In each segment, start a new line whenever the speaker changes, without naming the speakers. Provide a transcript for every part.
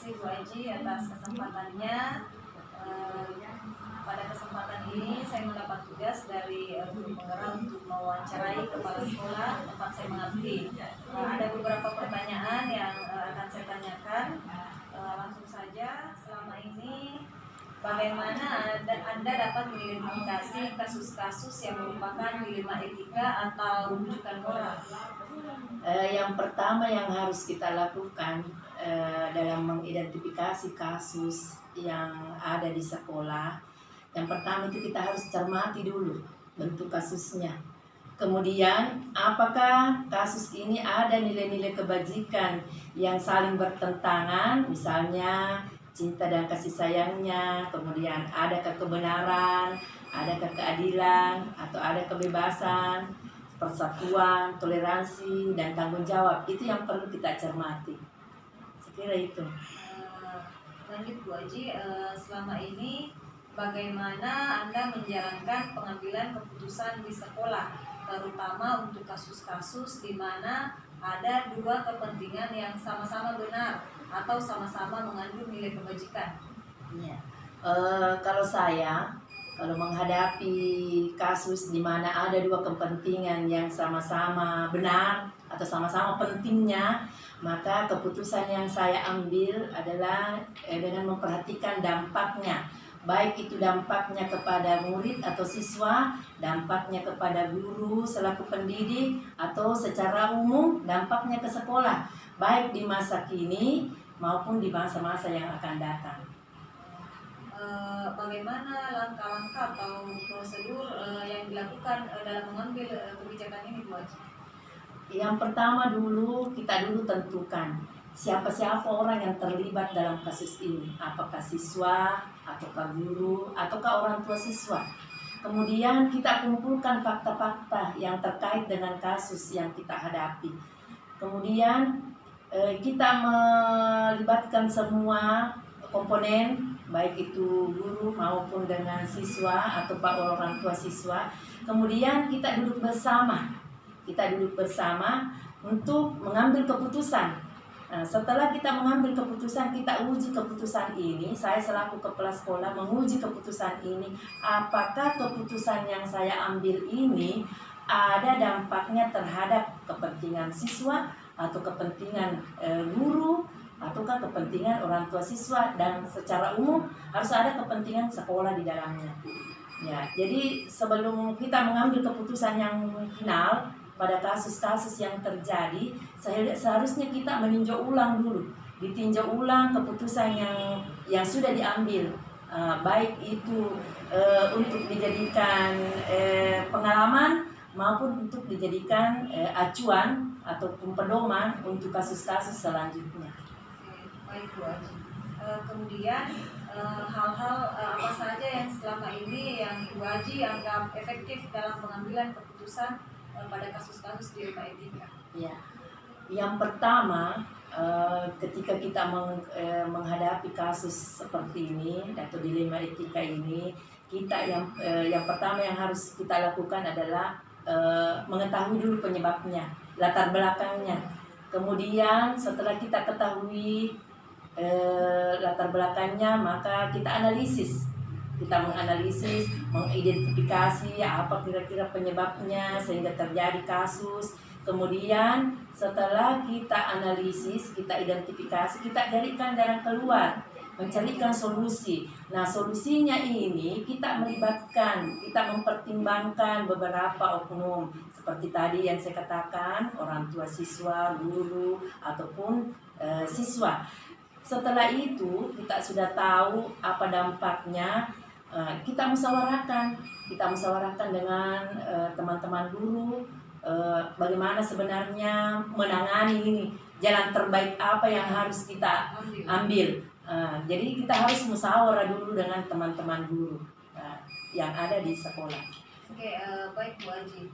kasih Bu Aji atas kesempatannya. Pada kesempatan ini saya mendapat tugas dari Guru Penggerak untuk mewawancarai kepala sekolah tempat saya mengabdi. Ada beberapa pertanyaan yang akan saya tanyakan. Langsung saja, selama ini bagaimana Anda dapat mengidentifikasi kasus-kasus yang merupakan dilema etika atau rujukan moral?
Yang pertama yang harus kita lakukan dalam mengidentifikasi kasus yang ada di sekolah, yang pertama itu kita harus cermati dulu bentuk kasusnya. Kemudian, apakah kasus ini ada nilai-nilai kebajikan yang saling bertentangan, misalnya cinta dan kasih sayangnya, kemudian adakah kebenaran, adakah keadilan, atau ada kebebasan, persatuan, toleransi, dan tanggung jawab. Itu yang perlu kita cermati. Saya kira itu.
Lanjut Bu Aji, selama ini bagaimana Anda menjalankan pengambilan keputusan di sekolah, terutama untuk kasus-kasus di mana ada dua kepentingan yang sama-sama benar atau sama-sama mengandung nilai kebajikan?
Ya. Kalau menghadapi kasus di mana ada dua kepentingan yang sama-sama benar atau sama-sama pentingnya, maka keputusan yang saya ambil adalah dengan memperhatikan dampaknya, baik itu dampaknya kepada murid atau siswa, dampaknya kepada guru selaku pendidik, atau secara umum dampaknya ke sekolah, baik di masa kini maupun di masa-masa yang akan datang.
Bagaimana langkah-langkah atau prosedur yang dilakukan dalam mengambil kebijakan ini Bu Aji?
Yang pertama kita tentukan siapa-siapa orang yang terlibat dalam kasus ini, apakah siswa, ataukah guru, ataukah orang tua siswa. Kemudian kita kumpulkan fakta-fakta yang terkait dengan kasus yang kita hadapi. Kemudian kita melibatkan semua komponen, baik itu guru maupun dengan siswa atau orang tua siswa. Kemudian kita duduk bersama untuk mengambil keputusan. Nah, setelah kita mengambil keputusan, kita uji keputusan ini. Saya selaku kepala sekolah menguji keputusan ini. Apakah keputusan yang saya ambil ini ada dampaknya terhadap kepentingan siswa atau kepentingan guru, ataukah kepentingan orang tua siswa, dan secara umum harus ada kepentingan sekolah di dalamnya. Ya, jadi sebelum kita mengambil keputusan yang final pada kasus-kasus yang terjadi, seharusnya kita meninjau ulang dulu, ditinjau ulang keputusan yang sudah diambil, baik itu untuk dijadikan pengalaman maupun untuk dijadikan acuan ataupun pedoman untuk kasus-kasus selanjutnya.
Baik Bu Aji. Kemudian hal-hal apa saja yang selama ini yang Bu Aji anggap efektif dalam pengambilan keputusan pada kasus-kasus dilema etika?
Ya, yang pertama ketika kita menghadapi kasus seperti ini atau dilema etika ini, kita yang pertama yang harus kita lakukan adalah mengetahui dulu penyebabnya, latar belakangnya. Kemudian setelah kita ketahui latar belakangnya, maka kita analisis. Kita menganalisis, mengidentifikasi apa kira-kira penyebabnya sehingga terjadi kasus. Kemudian setelah kita analisis, kita identifikasi, kita carikan jalan keluar, mencarikan solusi. Nah, solusinya ini kita melibatkan, kita mempertimbangkan beberapa oknum seperti tadi yang saya katakan, orang tua siswa, guru, ataupun siswa. Setelah itu kita sudah tahu apa dampaknya, kita musyawarahkan dengan teman-teman guru, bagaimana sebenarnya menangani ini, jalan terbaik apa yang harus kita ambil. Jadi kita harus musyawarah dulu dengan teman-teman guru yang ada di sekolah.
Oke, baik Bu Aji.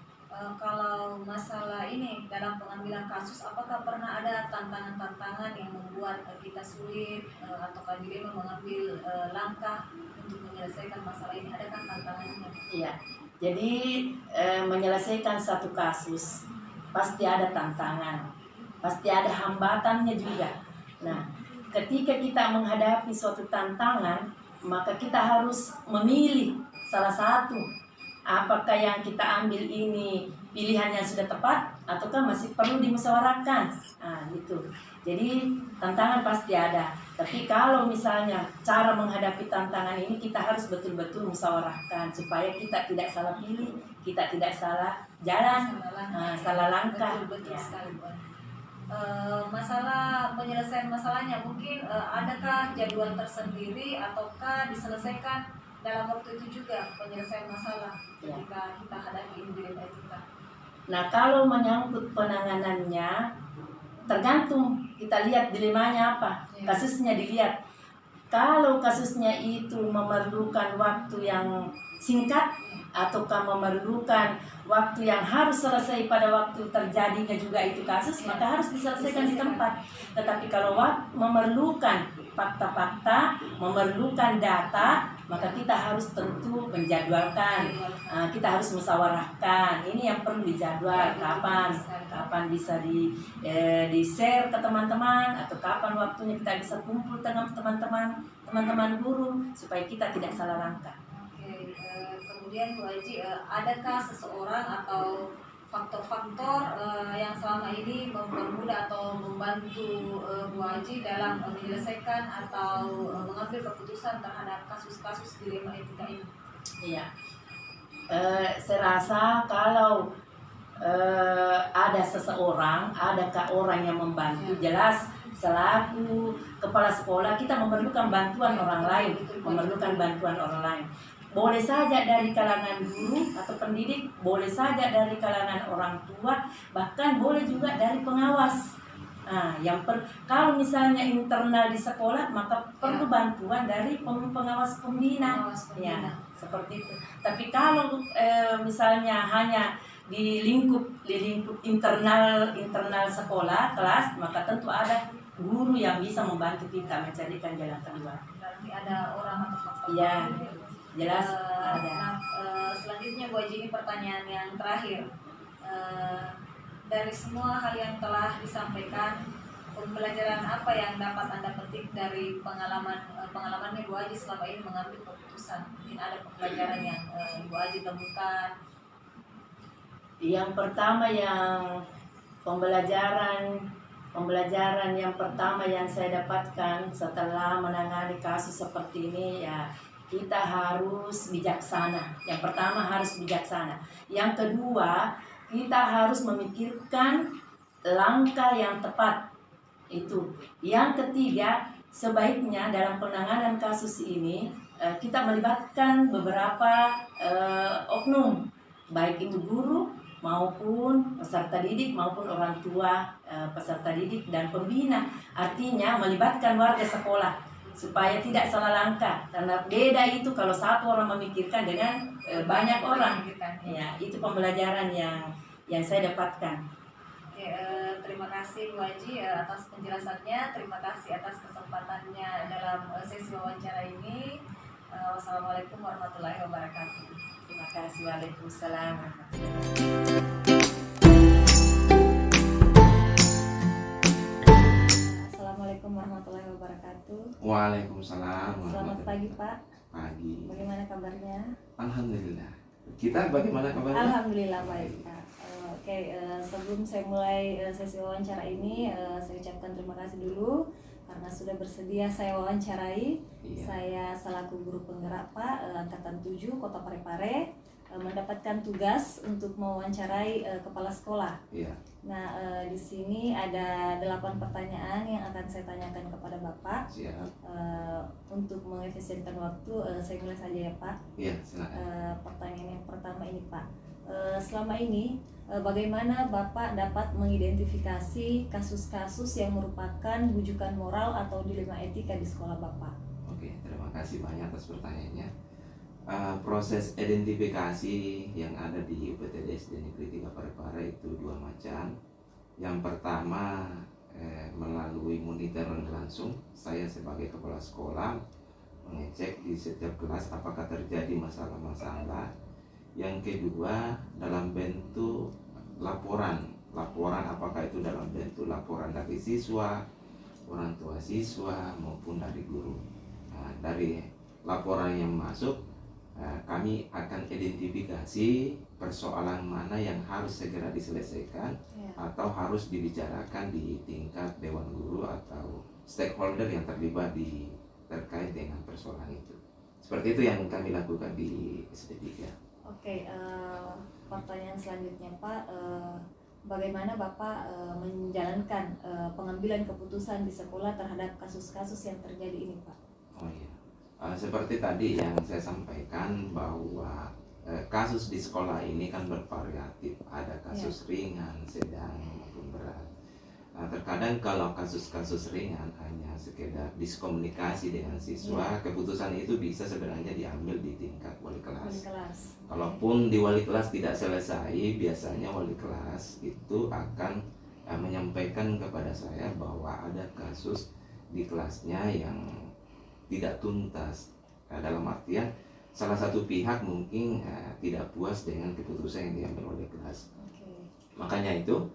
Kalau masalah ini dalam pengambilan kasus, apakah pernah ada tantangan-tantangan yang membuat kita sulit atau dilema mengambil langkah untuk menyelesaikan masalah ini? Adakah tantangannya?
Iya, jadi menyelesaikan satu kasus pasti ada tantangan, pasti ada hambatannya juga. Nah, ketika kita menghadapi suatu tantangan, maka kita harus memilih salah satu. Apakah yang kita ambil ini pilihan yang sudah tepat ataukah masih perlu dimusyawarahkan? Nah, gitu. Jadi tantangan pasti ada. Tapi kalau misalnya cara menghadapi tantangan ini kita harus betul-betul musyawarahkan supaya kita tidak salah pilih, kita tidak salah jalan, salah langkah.
Betul
Ya.
sekali, Bu. Masalah penyelesaian masalahnya mungkin adakah jadwal tersendiri ataukah diselesaikan dalam waktu itu juga penyelesaian masalah
Ya.
ketika kita hadapi ini dilema etika?
Nah, kalau menyangkut penanganannya, tergantung kita lihat dilemanya apa,
Ya.
kasusnya dilihat. Kalau kasusnya itu memerlukan waktu yang singkat ataukah memerlukan waktu yang harus selesai pada waktu terjadinya juga itu kasus, maka harus diselesaikan di tempat. Tetapi kalau memerlukan fakta-fakta, memerlukan data, maka kita harus tentu menjadwalkan. Kita harus musyawarahkan. Ini yang perlu dijadwal, kapan bisa di share ke teman-teman, atau kapan waktunya kita bisa kumpul dengan teman-teman guru supaya kita tidak salah langkah.
Oke, kemudian Bu Haji, adakah seseorang atau faktor-faktor yang selama ini mempermudah atau membantu Bu Haji dalam menyelesaikan atau mengambil keputusan terhadap kasus-kasus dilema etika ini?
Iya. Saya rasa kalau ada seseorang, adakah orang yang membantu, jelas selaku kepala sekolah kita memerlukan bantuan orang lain, Boleh saja dari kalangan guru atau pendidik, boleh saja dari kalangan orang tua, bahkan boleh juga dari pengawas. Nah, kalau misalnya internal di sekolah, maka perlu bantuan dari pengawas pembina. Ya, seperti itu. Tapi kalau misalnya hanya di lingkup internal sekolah, kelas, maka tentu ada guru yang bisa membantu kita mencarikan jalan keluar.
Berarti ada orang atau faktor.
Iya, jelas ada.
Nah, selanjutnya Bu Haji, ini pertanyaan yang terakhir. Dari semua hal yang telah disampaikan, pembelajaran apa yang dapat Anda petik dari pengalamannya Bu Haji selama ini mengambil keputusan? Mungkin ada pembelajaran yang Bu Haji temukan.
Yang pertama, yang pembelajaran yang pertama yang saya dapatkan setelah menangani kasus seperti ini, ya kita harus bijaksana. Yang pertama harus bijaksana. Yang kedua, kita harus memikirkan langkah yang tepat. Itu. Yang ketiga, sebaiknya dalam penanganan kasus ini kita melibatkan beberapa oknum, baik itu guru maupun peserta didik maupun orang tua peserta didik dan pembina. Artinya melibatkan warga sekolah supaya tidak salah langkah, karena beda itu kalau satu orang memikirkan dengan banyak orang. Ya, itu pembelajaran yang saya dapatkan.
Oke, terima kasih Bu Haji atas penjelasannya, terima kasih atas kesempatannya dalam sesi wawancara ini. Wassalamualaikum warahmatullahi wabarakatuh.
Terima kasih. Waalaikumsalam.
Assalamualaikum warahmatullahi wabarakatuh.
Waalaikumsalam.
Selamat pagi Pak.
Pagi.
Bagaimana kabarnya?
Alhamdulillah. Kita bagaimana kabarnya?
Alhamdulillah baik Pak. Oke, sebelum saya mulai sesi wawancara ini, saya ucapkan terima kasih dulu karena sudah bersedia saya wawancarai.
Iya.
Saya selaku guru penggerak Pak, Angkatan 7 Kota Parepare, mendapatkan tugas untuk mewawancarai kepala sekolah.
Iya.
Nah, di sini ada 8 pertanyaan yang akan saya tanyakan kepada Bapak.
Siap.
Untuk mengefisienkan waktu, saya mulai saja ya Pak.
Iya, silakan.
Pertanyaan yang pertama ini Pak, selama ini bagaimana Bapak dapat mengidentifikasi kasus-kasus yang merupakan bujukan moral atau dilema etika di sekolah Bapak?
Oke, terima kasih banyak atas pertanyaannya. Proses identifikasi yang ada di UPTD SD Negeri 3 Parepare itu 2 macam. Yang pertama melalui monitoring langsung, saya sebagai kepala sekolah mengecek di setiap kelas apakah terjadi masalah-masalah. Yang kedua dalam bentuk laporan apakah itu dalam bentuk laporan dari siswa, orang tua siswa maupun dari guru. Nah, dari laporan yang masuk, kami akan identifikasi persoalan mana yang harus segera diselesaikan atau harus dibicarakan di tingkat dewan guru atau stakeholder yang terlibat terkait dengan persoalan itu. Seperti itu yang kami lakukan di SD3.
Oke, pertanyaan selanjutnya Pak, bagaimana Bapak menjalankan pengambilan keputusan di sekolah terhadap kasus-kasus yang terjadi ini Pak?
Oh iya, seperti tadi yang saya sampaikan bahwa kasus di sekolah ini kan bervariatif, ada kasus ringan, sedang maupun berat. Nah, terkadang kalau kasus-kasus ringan hanya sekedar diskomunikasi dengan siswa, keputusan itu bisa sebenarnya diambil di tingkat wali kelas. Kalaupun di wali kelas tidak selesai, biasanya wali kelas itu akan menyampaikan kepada saya bahwa ada kasus di kelasnya yang tidak tuntas. Dalam artian salah satu pihak mungkin tidak puas dengan keputusan yang diambil oleh kelas. Makanya itu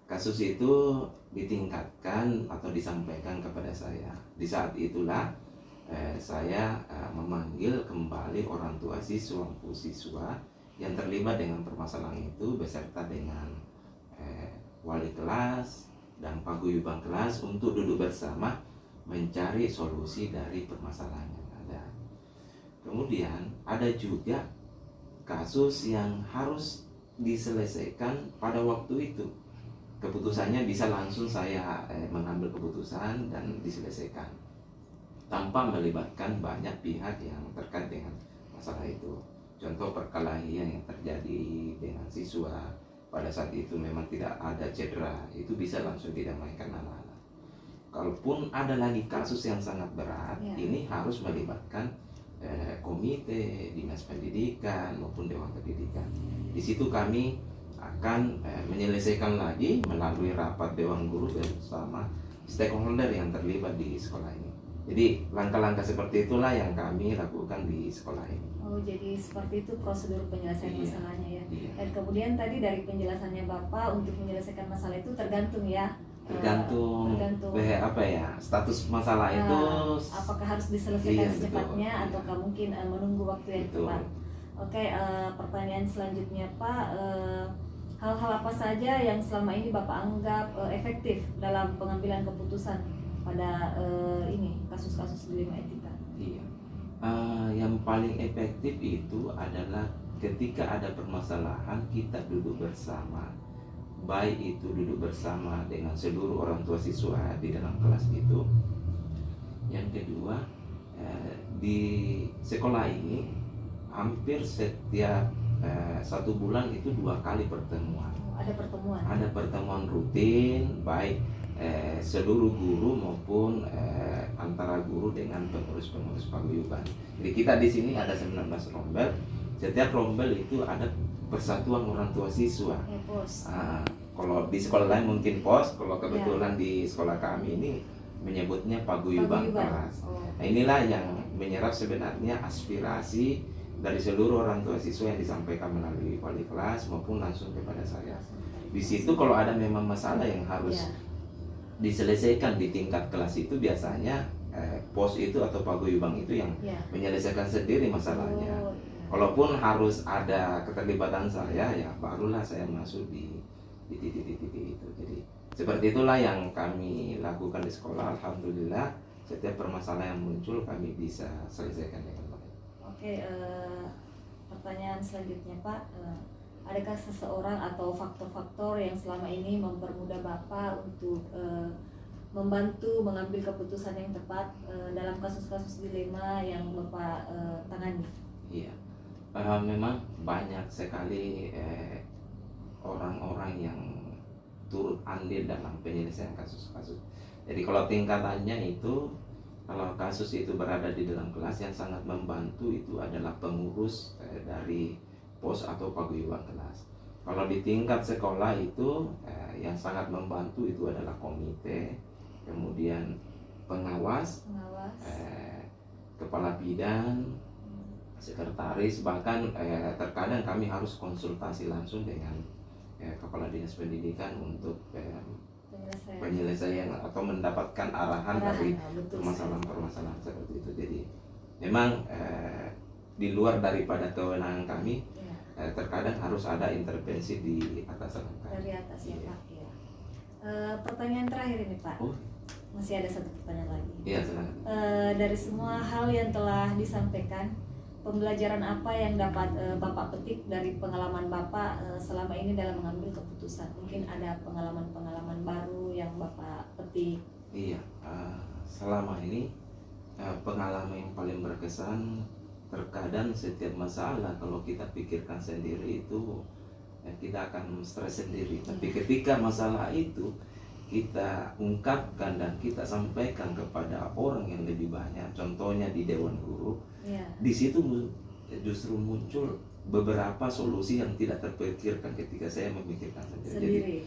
kasus itu ditingkatkan atau disampaikan kepada saya. Di saat itulah saya memanggil kembali orang tua siswa maupun siswa yang terlibat dengan permasalahan itu beserta dengan wali kelas dan paguyuban kelas untuk duduk bersama mencari solusi dari permasalahan yang ada. Kemudian ada juga kasus yang harus diselesaikan pada waktu itu. Keputusannya bisa langsung saya mengambil keputusan dan diselesaikan tanpa melibatkan banyak pihak yang terkait dengan masalah itu. Contoh perkelahian yang terjadi dengan siswa pada saat itu memang tidak ada cedera, itu bisa langsung didamaikan anak-anak. Kalaupun ada lagi kasus yang sangat berat, ini harus melibatkan komite, dinas pendidikan maupun dewan pendidikan. Di situ kami akan menyelesaikan lagi melalui rapat dewan guru bersama stakeholder yang terlibat di sekolah ini. Jadi langkah-langkah seperti itulah yang kami lakukan di sekolah ini.
Oh, jadi seperti itu prosedur penyelesaian masalahnya ya.
Iya.
Dan kemudian tadi dari penjelasannya Bapak untuk menyelesaikan masalah itu tergantung ya.
Tergantung apa ya, status masalah itu
apakah harus diselesaikan secepatnya
betul,
ataukah mungkin menunggu waktu yang tepat. Oke, pertanyaan selanjutnya Pak, hal-hal apa saja yang selama ini Bapak anggap efektif dalam pengambilan keputusan pada ini kasus-kasus dilema etika?
Iya, yang paling efektif itu adalah ketika ada permasalahan kita duduk bersama, baik itu duduk bersama dengan seluruh orang tua siswa di dalam kelas itu. Yang kedua, di sekolah ini hampir setiap 1 bulan itu 2 kali pertemuan. Ada pertemuan rutin, baik seluruh guru maupun antara guru dengan pengurus-pengurus paguyuban. Jadi kita di sini ada 19 rombel. Setiap rombel itu ada persatuan orang tua siswa. Kalau di sekolah lain mungkin pos, kalau kebetulan di sekolah kami ini menyebutnya paguyuban kelas. Nah, inilah yang menyerap sebenarnya aspirasi dari seluruh orang tua siswa yang disampaikan melalui wali kelas maupun langsung kepada saya. Di situ kalau ada memang masalah yang harus diselesaikan di tingkat kelas itu biasanya pos itu atau paguyuban itu yang menyelesaikan sendiri masalahnya. Kalaupun harus ada keterlibatan saya, ya barulah saya masuk di titik-titik itu. Jadi seperti itulah yang kami lakukan di sekolah. Alhamdulillah setiap permasalahan yang muncul kami bisa selesaikan dengan baik.
Oke, pertanyaan selanjutnya Pak, adakah seseorang atau faktor-faktor yang selama ini mempermudah Bapak untuk membantu mengambil keputusan yang tepat dalam kasus-kasus dilema yang Bapak tangani?
Iya, memang banyak sekali orang-orang yang turut andil dalam penyelesaian kasus-kasus. Jadi kalau tingkatannya itu, kalau kasus itu berada di dalam kelas, yang sangat membantu itu adalah pengurus dari pos atau paguyuban kelas. Kalau di tingkat sekolah itu yang sangat membantu itu adalah komite, kemudian pengawas. Kepala bidang, sekretaris, bahkan terkadang kami harus konsultasi langsung dengan kepala dinas pendidikan untuk penyelesaian atau mendapatkan arahan dari
betul,
permasalahan-permasalahan seperti itu. Jadi memang di luar daripada kewenangan kami, terkadang harus ada intervensi di atasan kami.
dari atas ya Pak. Ya. Pertanyaan terakhir ini Pak. Masih ada satu pertanyaan lagi.
Iya, silakan.
Dari semua hal yang telah disampaikan, pembelajaran apa yang dapat Bapak petik dari pengalaman Bapak selama ini dalam mengambil keputusan? Mungkin ada pengalaman-pengalaman baru yang Bapak petik.
Iya, selama ini pengalaman yang paling berkesan, terkadang setiap masalah kalau kita pikirkan sendiri itu kita akan stres sendiri. Tapi ketika masalah itu kita ungkapkan dan kita sampaikan kepada orang yang lebih banyak, contohnya di Dewan Guru, di situ justru muncul beberapa solusi yang tidak terpikirkan ketika saya memikirkan sendiri.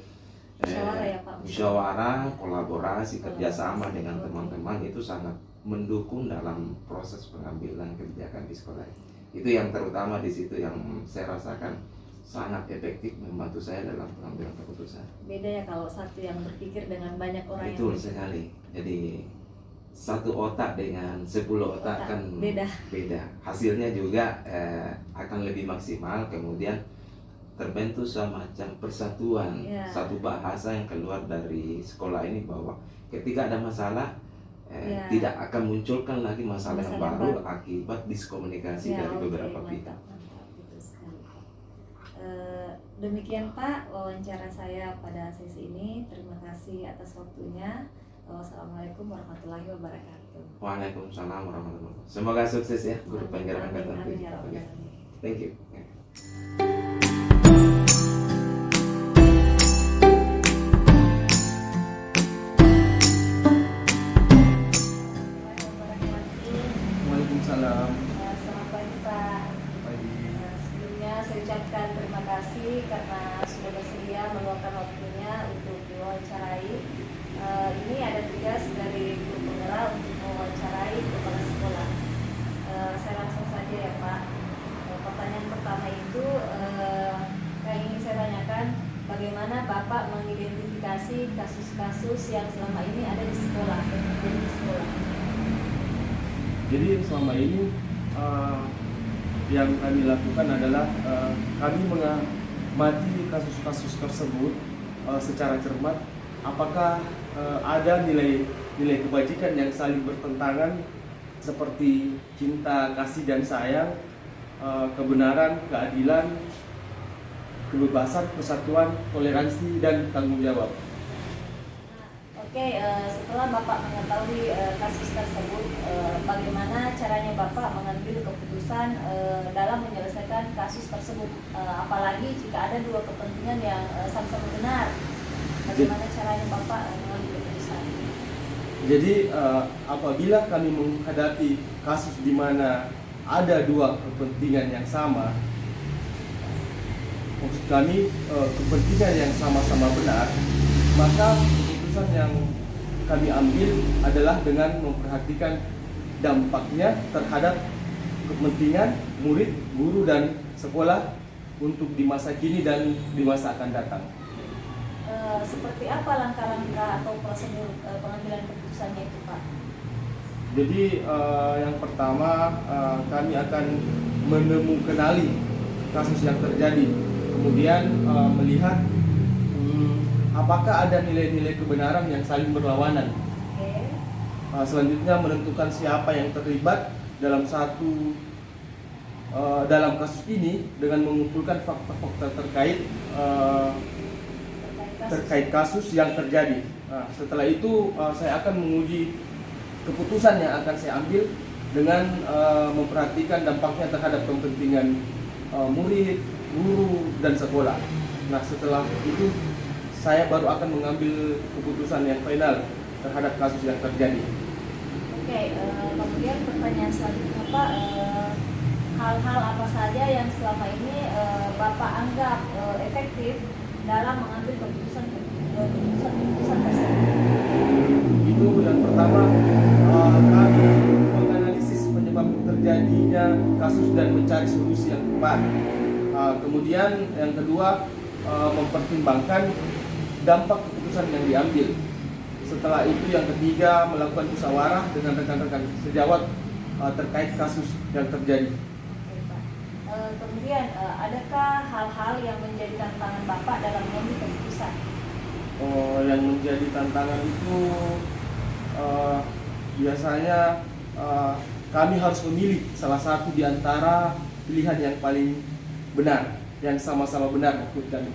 Musyawarah ya Pak.
Musyawarah, kolaborasi, kerjasama dengan teman-teman itu sangat mendukung dalam proses pengambilan kebijakan di sekolah. Itu yang terutama di situ yang saya rasakan sangat efektif membantu saya dalam pengambilan keputusan.
Beda ya kalau satu yang berpikir dengan banyak orang.
Betul sekali. Jadi satu otak dengan 10 otak kan beda. Hasilnya juga akan lebih maksimal. Kemudian terbentuk semacam persatuan, satu bahasa yang keluar dari sekolah ini bahwa ketika ada masalah tidak akan munculkan lagi masalah yang baru akibat diskomunikasi dari beberapa pihak.
Demikian Pak wawancara saya pada sesi ini. Terima kasih atas waktunya. Wassalamualaikum warahmatullahi wabarakatuh.
Waalaikumsalam warahmatullahi wabarakatuh. Semoga sukses ya guru penggerak angkatan. Thank you.
Waalaikumsalam.
Selamat pagi Pak.
Pagi.
Sebelumnya saya ucapkan terima kasih karena sudah bersedia meluangkan waktunya untuk diwawancarai. Ini ada tugas dari guru penggerak untuk mewawancarai kepala sekolah. Saya langsung saja ya Pak. Pertanyaan pertama itu yang ingin saya tanyakan, bagaimana Bapak mengidentifikasi kasus-kasus yang selama ini ada di sekolah, yang terjadi di sekolah?
Jadi selama ini yang kami lakukan adalah kami mengamati kasus-kasus tersebut secara cermat. Apakah ada nilai kebajikan yang saling bertentangan seperti cinta, kasih dan sayang, kebenaran, keadilan, kebebasan, persatuan, toleransi dan tanggung jawab.
Oke, setelah Bapak mengetahui kasus tersebut, bagaimana caranya Bapak mengambil keputusan dalam menyelesaikan kasus tersebut? Apalagi jika ada dua kepentingan yang sama-sama benar, bagaimana caranya Bapak mengambil keputusan?
Jadi apabila kami menghadapi kasus di mana ada dua kepentingan yang sama, maksud kami kepentingan yang sama-sama benar, maka keputusan yang kami ambil adalah dengan memperhatikan dampaknya terhadap kepentingan murid, guru, dan sekolah untuk di masa kini dan di masa akan datang.
Seperti apa langkah-langkah atau prosedur pengambilan keputusannya itu Pak?
Jadi yang pertama kami akan menemukan kasus yang terjadi, kemudian melihat apakah ada nilai-nilai kebenaran yang saling berlawanan. Selanjutnya menentukan siapa yang terlibat dalam dalam kasus ini dengan mengumpulkan fakta-fakta terkait kasus yang terjadi. Setelah itu saya akan menguji keputusan yang akan saya ambil dengan memperhatikan dampaknya terhadap kepentingan murid, guru, dan sekolah. Nah, setelah itu saya baru akan mengambil keputusan yang final terhadap kasus yang terjadi.
Oke, kemudian pertanyaan selanjutnya Pak, hal-hal apa saja yang selama ini Bapak anggap efektif dalam mengambil keputusan tersebut?
Itu yang pertama, kami menganalisis penyebab terjadinya kasus dan mencari solusi yang tepat. Kemudian yang kedua, mempertimbangkan dampak keputusan yang diambil. Setelah itu yang ketiga, melakukan musyawarah dengan rekan-rekan sejawat terkait kasus yang terjadi.
Oke, Pak. Kemudian adakah hal-hal yang menjadi tantangan Bapak dalam mengambil keputusan?
Yang menjadi tantangan itu biasanya kami harus memilih salah satu di antara pilihan yang paling benar, yang sama-sama benar menurut kami.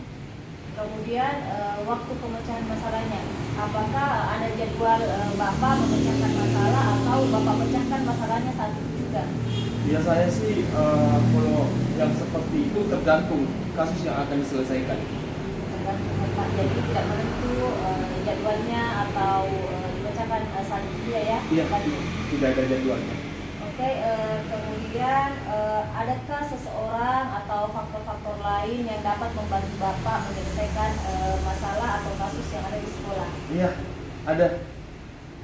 Kemudian waktu pemecahan masalahnya, apakah ada jadwal Bapak memecahkan masalah atau Bapak pecahkan masalahnya saat itu juga?
Biasanya sih kalau yang seperti itu tergantung kasus yang akan diselesaikan.
Tergantung Bapak, jadi tidak menentu jadwalnya atau dipecahkan saat itu ya?
Iya, tidak ada jadwalnya.
Oke, kemudian adakah seseorang atau faktor-faktor lain yang dapat membantu Bapak menyelesaikan masalah atau kasus yang ada di sekolah?
Iya,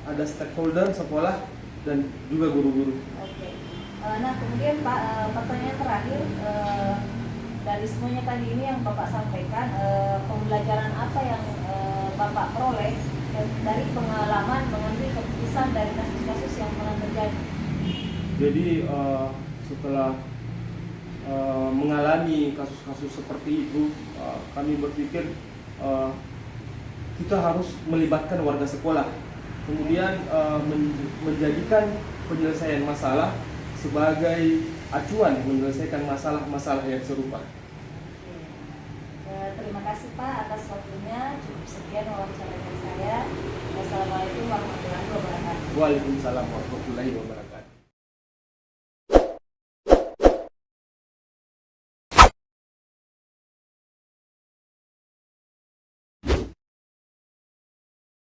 ada stakeholder sekolah dan juga guru-guru.
Oke. Nah, kemudian Pak, pertanyaan terakhir dari semuanya tadi ini yang Bapak sampaikan, pembelajaran apa yang Bapak peroleh dari pengalaman mengambil keputusan dari kasus-kasus yang pernah terjadi?
Jadi setelah mengalami kasus-kasus seperti itu, kami berpikir kita harus melibatkan warga sekolah, kemudian menjadikan penyelesaian masalah sebagai acuan menyelesaikan masalah-masalah yang serupa.
Terima kasih Pak atas waktunya. Cukup sekian wawancara dari saya. Wassalamualaikum warahmatullahi wabarakatuh.
Waalaikumsalam warahmatullahi wabarakatuh.